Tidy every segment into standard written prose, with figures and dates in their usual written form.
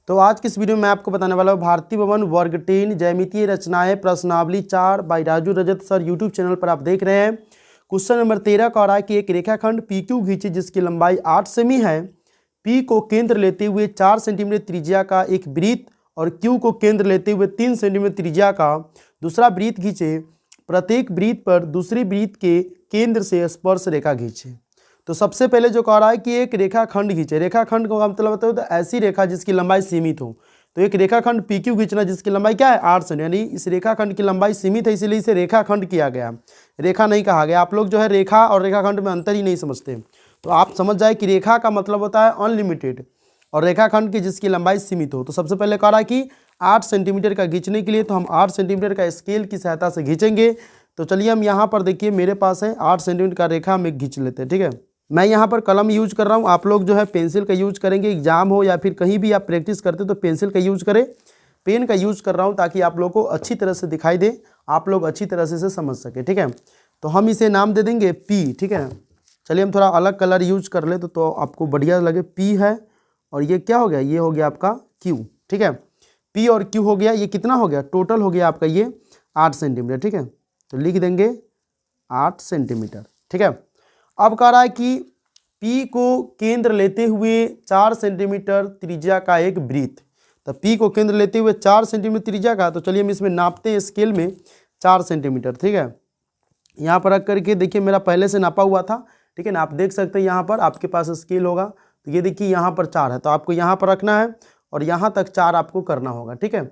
तो आज की इस वीडियो में मैं आपको बताने वाला हूँ भारतीय भवन वर्ग 3 ज्यामितीय रचनाएं प्रश्नावली 4 by Raju Rajat sir YouTube channel पर आप देख रहे हैं। क्वेश्चन नंबर 13 का आ रहा है कि एक रेखाखंड PQ खींचे जिसकी लंबाई 8 सेमी है। P को केंद्र लेते हुए 4 सेंटीमीटर त्रिज्या का एक वृत्त और Q को केंद्र लेते हुए 3 सेंटीमीटर त्रिज्या का दूसरा वृत्त खींचे। प्रत्येक वृत्त पर दूसरे वृत्त के केंद्र से स्पर्श रेखा खींचे। तो सबसे पहले जो कह रहा है कि एक रेखाखंड खींचे। रेखाखंड का मतलब होता है तो ऐसी रेखा जिसकी लंबाई सीमित हो। तो एक रेखाखंड PQ खींचना जिसकी लंबाई क्या है 8 सेंटीमीटर, यानी इस रेखाखंड की लंबाई सीमित है इसीलिए इसे रेखाखंड किया गया, रेखा नहीं कहा गया। आप लोग जो है रेखा और रेखाखंड में अंतर ही नहीं समझते। तो आप समझ जाए कि रेखा का मतलब होता है अनलिमिटेड और रेखाखंड की जिसकी लंबाई सीमित हो। तो सबसे पहले कह रहा है कि 8 सेंटीमीटर का खींचने के लिए तो हम 8 सेंटीमीटर का स्केल की सहायता से खींचेंगे। तो चलिए हम यहाँ पर देखिए मेरे पास है 8 सेंटीमीटर का रेखा हम एक खींच लेते हैं। ठीक है, मैं यहाँ पर कलम यूज कर रहा हूँ, आप लोग जो है पेंसिल का यूज करेंगे। एग्जाम हो या फिर कहीं भी आप प्रैक्टिस करते तो पेंसिल का यूज करें। पेन का यूज कर रहा हूँ ताकि आप लोग को अच्छी तरह से दिखाई दे, आप लोग अच्छी तरह से इसे समझ सके। ठीक है, तो हम इसे नाम दे देंगे P। ठीक है, चलिए हम थोड़ा अलग कलर यूज कर ले तो आपको बढ़िया लगे। P है और ये क्या हो गया, ये हो गया आपका Q। ठीक है, P और Q हो गया, ये कितना हो गया, टोटल हो गया आपका ये 8 सेंटीमीटर। ठीक है, तो लिख देंगे 8 सेंटीमीटर। ठीक है, अब कह रहा है कि P को केंद्र लेते हुए 4 सेंटीमीटर त्रिज्या का एक वृत्त। तो P को केंद्र लेते हुए 4 सेंटीमीटर त्रिज्या का, तो चलिए हम इसमें नापते हैं स्केल में 4 सेंटीमीटर। ठीक है, यहाँ पर रख करके देखिए मेरा पहले से नापा हुआ था। ठीक है ना, आप देख सकते हैं यहाँ पर आपके पास स्केल होगा। तो ये देखिए यहाँ पर 4 है तो आपको यहाँ पर रखना है और यहाँ तक 4 आपको करना होगा। ठीक है,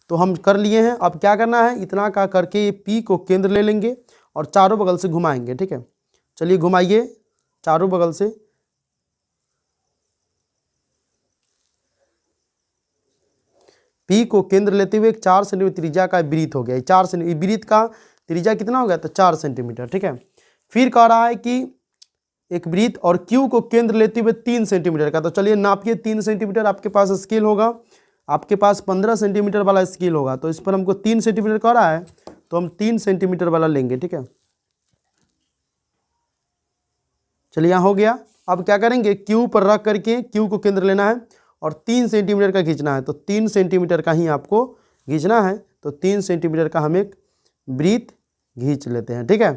तो हम कर लिए हैं। अब क्या करना है, इतना का करके P को केंद्र ले लेंगे और चारों बगल से घुमाएंगे। ठीक है, चलिए घुमाइए चारों बगल से। P को केंद्र लेते हुए एक 4 सेंटीमीटर त्रिज्या का वृत्त हो गया। 4 सेंटीमीटर वृत्त का त्रिज्या कितना हो गया, तो 4 सेंटीमीटर। ठीक है, फिर कह रहा है कि एक वृत्त और Q को केंद्र लेते हुए 3 सेंटीमीटर का। तो चलिए नापिए 3 सेंटीमीटर। आपके पास स्केल होगा, आपके पास 15 सेंटीमीटर वाला स्केल होगा। तो इस पर हमको 3 सेंटीमीटर कह रहा है तो हम 3 सेंटीमीटर वाला लेंगे। ठीक है, चलिए यहाँ हो गया। अब क्या करेंगे, Q पर रख करके Q को केंद्र लेना है और 3 सेंटीमीटर का खींचना है। तो 3 सेंटीमीटर का ही आपको खींचना है। तो 3 सेंटीमीटर का हम एक वृत्त खींच लेते हैं। ठीक है,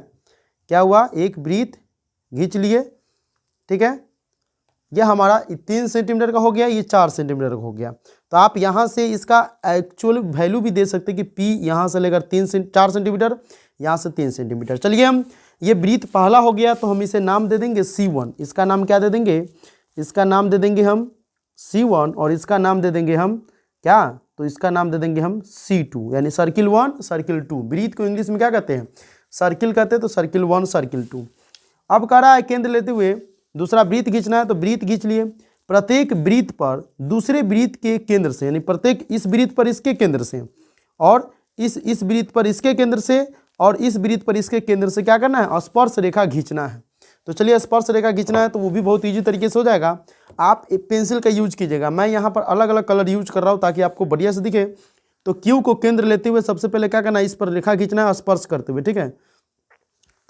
क्या हुआ, एक वृत्त खींच लिए। ठीक है, यह हमारा 3 सेंटीमीटर का हो गया, ये 4 सेंटीमीटर का हो गया। तो आप यहाँ से इसका एक्चुअल वैल्यू भी दे सकते हैं कि P यहाँ से लेकर 4 सेंटीमीटर, यहाँ से 3 सेंटीमीटर। चलिए हम ये वृत्त पहला हो गया तो हम इसे नाम दे देंगे C1। इसका नाम क्या दे देंगे, इसका नाम दे देंगे हम C1 और इसका नाम दे देंगे हम क्या, तो इसका नाम दे देंगे हम C2, यानी सर्किल 1 सर्किल 2। वृत्त को इंग्लिश में क्या कहते हैं, सर्किल कहते हैं। तो सर्किल 1 सर्किल 2। अब कह रहा है केंद्र लेते हुए दूसरा वृत्त खींचना है तो वृत्त खींच लिए। प्रत्येक वृत्त पर दूसरे वृत्त के केंद्र से, यानी प्रत्येक इस वृत्त पर इसके केंद्र से और इस वृत्त पर इसके केंद्र से और इस वृत्त पर इसके केंद्र से क्या करना है, स्पर्श रेखा खींचना है। तो चलिए स्पर्श रेखा खींचना है तो वो भी बहुत ईजी तरीके से हो जाएगा। आप पेंसिल का यूज कीजिएगा, मैं यहाँ पर अलग अलग कलर यूज कर रहा हूँ ताकि आपको बढ़िया से दिखे। तो Q को केंद्र लेते हुए सबसे पहले क्या करना है, इस पर रेखा खींचना है स्पर्श करते हुए। ठीक है,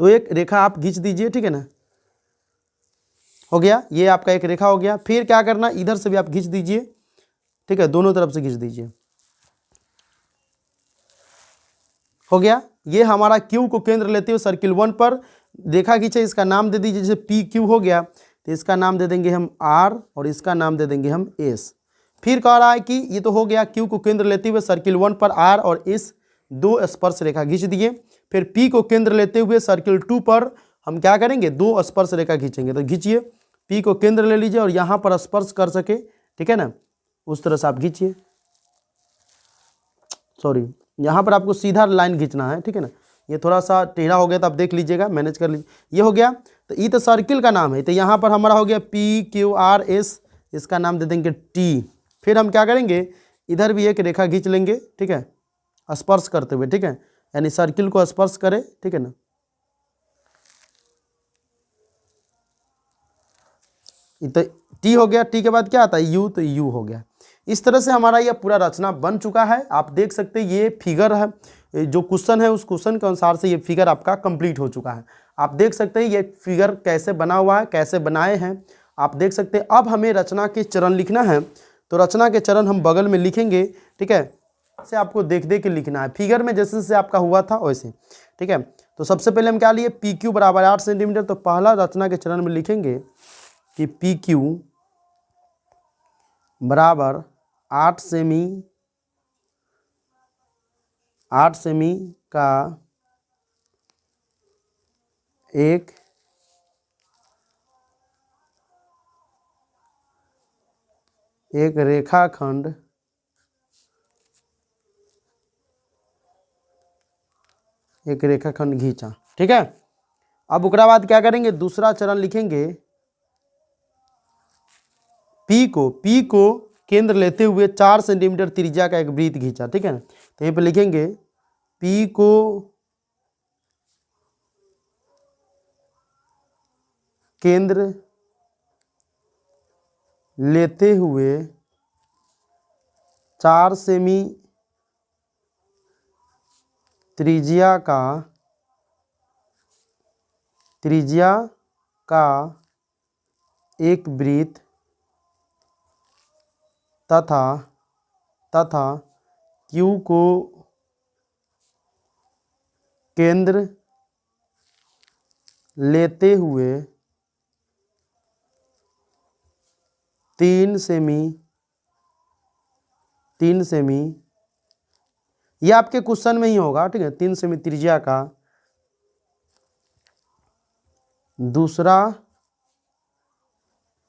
तो एक रेखा आप खींच दीजिए। ठीक है ना, हो गया, ये आपका एक रेखा हो गया। फिर क्या करना, इधर से भी आप खींच दीजिए। ठीक है, दोनों तरफ से खींच दीजिए। हो गया, ये हमारा Q को केंद्र लेते हुए सर्किल 1 पर रेखा खींचे। इसका नाम दे दीजिए, जैसे PQ हो गया तो इसका नाम दे देंगे हम R और इसका नाम दे देंगे हम S। फिर कह रहा है कि ये तो हो गया, Q को केंद्र लेते हुए सर्किल 1 पर R और S 2 स्पर्श रेखा खींच दिए। फिर P को केंद्र लेते हुए सर्किल 2 पर हम क्या करेंगे, 2 स्पर्श रेखा खींचेंगे। तो खींचिए, P को केंद्र ले लीजिए और यहाँ पर स्पर्श कर सके। ठीक है ना, उस तरह से आप खींचिए। सॉरी, यहाँ पर आपको सीधा लाइन खींचना है। ठीक है ना, ये थोड़ा सा टेढ़ा हो गया तो आप देख लीजिएगा, मैनेज कर लीजिए। ये हो गया, तो ये तो सर्किल का नाम है। तो यहाँ पर हमारा हो गया PQRS, इसका नाम दे देंगे T। फिर हम क्या करेंगे, इधर भी एक रेखा खींच लेंगे। ठीक है, स्पर्श करते हुए। ठीक है, यानी सर्किल को स्पर्श करे। ठीक है ना, तो T हो गया। T के बाद क्या आता है U, तो U हो गया। इस तरह से हमारा यह पूरा रचना बन चुका है। आप देख सकते हैं ये फिगर है, जो क्वेश्चन है उस क्वेश्चन के अनुसार से ये फिगर आपका कंप्लीट हो चुका है। आप देख सकते हैं ये फिगर कैसे बना हुआ है, कैसे बनाए हैं, आप देख सकते हैं। अब हमें रचना के चरण लिखना है। तो रचना के चरण हम बगल में लिखेंगे, ठीक है। से आपको देख देख के लिखना है, फिगर में जैसे जैसे आपका हुआ था वैसे, ठीक है। तो सबसे पहले हम क्या लिए, पी क्यू बराबर 8 सेंटीमीटर। तो पहला रचना के चरण में लिखेंगे कि पी क्यू बराबर 8 सेमी का एक रेखाखंड खींचा, ठीक है। अब उसके बाद क्या करेंगे, दूसरा चरण लिखेंगे, पी को केंद्र लेते हुए 4 सेंटीमीटर त्रिज्या का एक वृत्त खींचा, ठीक है ना। तो यहीं पे लिखेंगे पी को केंद्र लेते हुए 4 सेमी त्रिज्या का एक वृत्त तथा क्यू को केंद्र लेते हुए 3 सेमी, ये आपके क्वेश्चन में ही होगा, ठीक है। 3 सेमी त्रिज्या का दूसरा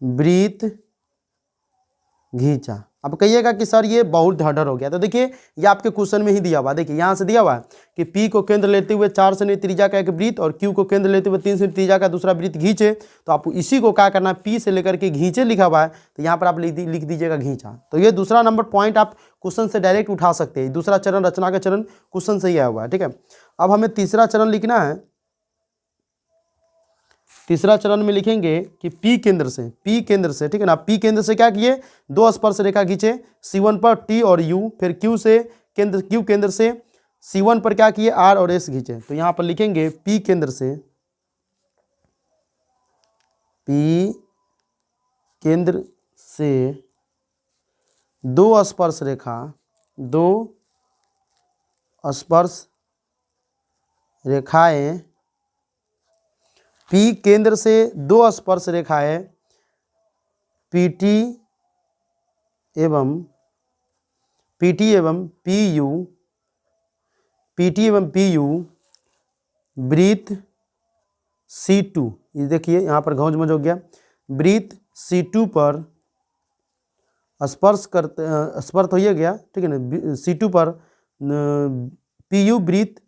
वृत्त घींचा। अब कहिएगा कि सर ये बहुत ढाढ़र हो गया, तो देखिए ये आपके क्वेश्चन में ही दिया हुआ, देखिए यहाँ से दिया हुआ है कि पी को केंद्र लेते हुए 4 सेमी त्रिज्या का एक वृत्त और क्यू को केंद्र लेते हुए 3 सेमी त्रिज्या का दूसरा वृत्त घींचे। तो आपको इसी को क्या करना है, पी से लेकर के घींचे लिखा हुआ है, तो यहाँ पर आप लिख दीजिएगा घींचा। तो ये दूसरा नंबर पॉइंट आप क्वेश्चन से डायरेक्ट उठा सकते हैं। दूसरा चरण रचना का चरण क्वेश्चन से ही आया हुआ है, ठीक है। अब हमें तीसरा चरण लिखना है। तीसरा चरण में लिखेंगे कि पी केंद्र से, ठीक है ना। पी केंद्र से क्या किए, 2 स्पर्श रेखा खींचे, C1 पर T और U, फिर क्यू केंद्र से C1 पर क्या किए, R और S खींचे। तो यहाँ पर लिखेंगे पी केंद्र से 2 स्पर्श रेखाएं, पी केंद्र से 2 स्पर्श रेखाएं PT एवं PU वृत्त C2, ये देखिए यहाँ पर घौंच मच हो गया, वृत्त C2 पर स्पर्श हो गया, ठीक है ना। C2 पर PU वृत्त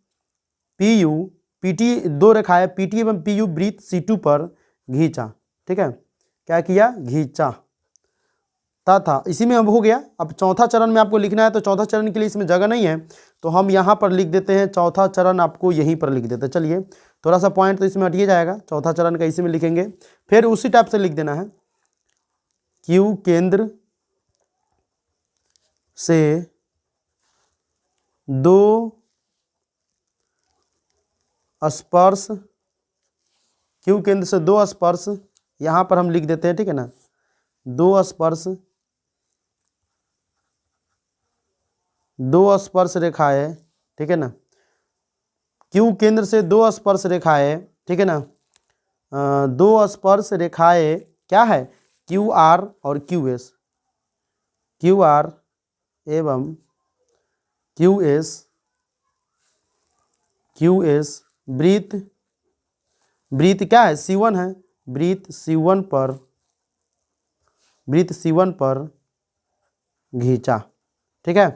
PT 2 रेखाएं PT एवं PU वृत्त C2 पर घींचा, ठीक है। क्या किया, घींचा था। इसी में अब हो गया। अब चौथा चरण में आपको लिखना है, तो चौथा चरण के लिए इसमें जगह नहीं है, तो हम यहाँ पर लिख देते हैं, चौथा चरण आपको यहीं पर लिख देते हैं। चलिए थोड़ा सा पॉइंट तो इसमें हटिए जाएगा, चौथा चरण का इसी में लिखेंगे। फिर उसी टाइप से लिख देना है, क्यू केंद्र से 2 स्पर्श, यहाँ पर हम लिख देते हैं, ठीक है ना। 2 स्पर्श रेखाएं, ठीक है ना। क्यू केंद्र से 2 स्पर्श रेखाएं, ठीक है ना। 2 स्पर्श रेखाएं क्या है, QR और QR एवं QS वृत्त क्या है, C1 है, वृत्त C1 पर घींचा, ठीक है।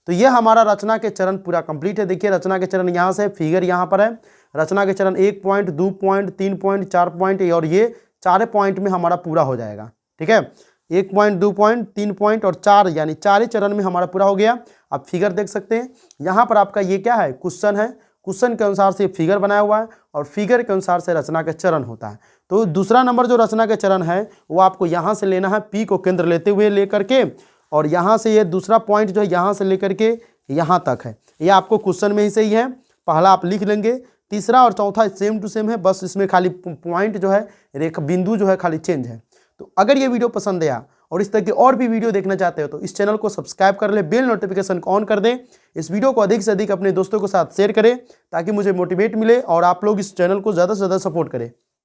तो ये हमारा रचना के चरण पूरा कंप्लीट है। देखिए रचना के चरण यहाँ से, फिगर यहाँ पर है। रचना के चरण 1 पॉइंट, 2 पॉइंट, 3 पॉइंट, 4 पॉइंट, और ये 4 पॉइंट में हमारा पूरा हो जाएगा, ठीक है। 1 पॉइंट, 2 पॉइंट, 3 पॉइंट और 4, यानी 4 ही चरण में हमारा पूरा हो गया। आप फिगर देख सकते हैं, यहाँ पर आपका ये क्या है, क्वेश्चन है। क्वेश्चन के अनुसार से फिगर बनाया हुआ है और फिगर के अनुसार से रचना का चरण होता है। तो दूसरा नंबर जो रचना के चरण है वो आपको यहाँ से लेना है, पी को केंद्र लेते हुए लेकर के, और यहाँ से ये दूसरा पॉइंट जो है यहाँ से लेकर के यहाँ तक है। ये आपको क्वेश्चन में ही सही है, पहला आप लिख लेंगे। तीसरा और चौथा सेम टू सेम है, बस इसमें खाली पॉइंट जो है, रेखा बिंदु जो है खाली चेंज है। तो अगर ये वीडियो पसंद आया और इस तरह की और भी वीडियो देखना चाहते हो तो इस चैनल को सब्सक्राइब कर ले, बेल नोटिफिकेशन को ऑन कर दें। इस वीडियो को अधिक से अधिक अपने दोस्तों के साथ शेयर करें ताकि मुझे मोटिवेट मिले और आप लोग इस चैनल को ज़्यादा से ज़्यादा सपोर्ट करें।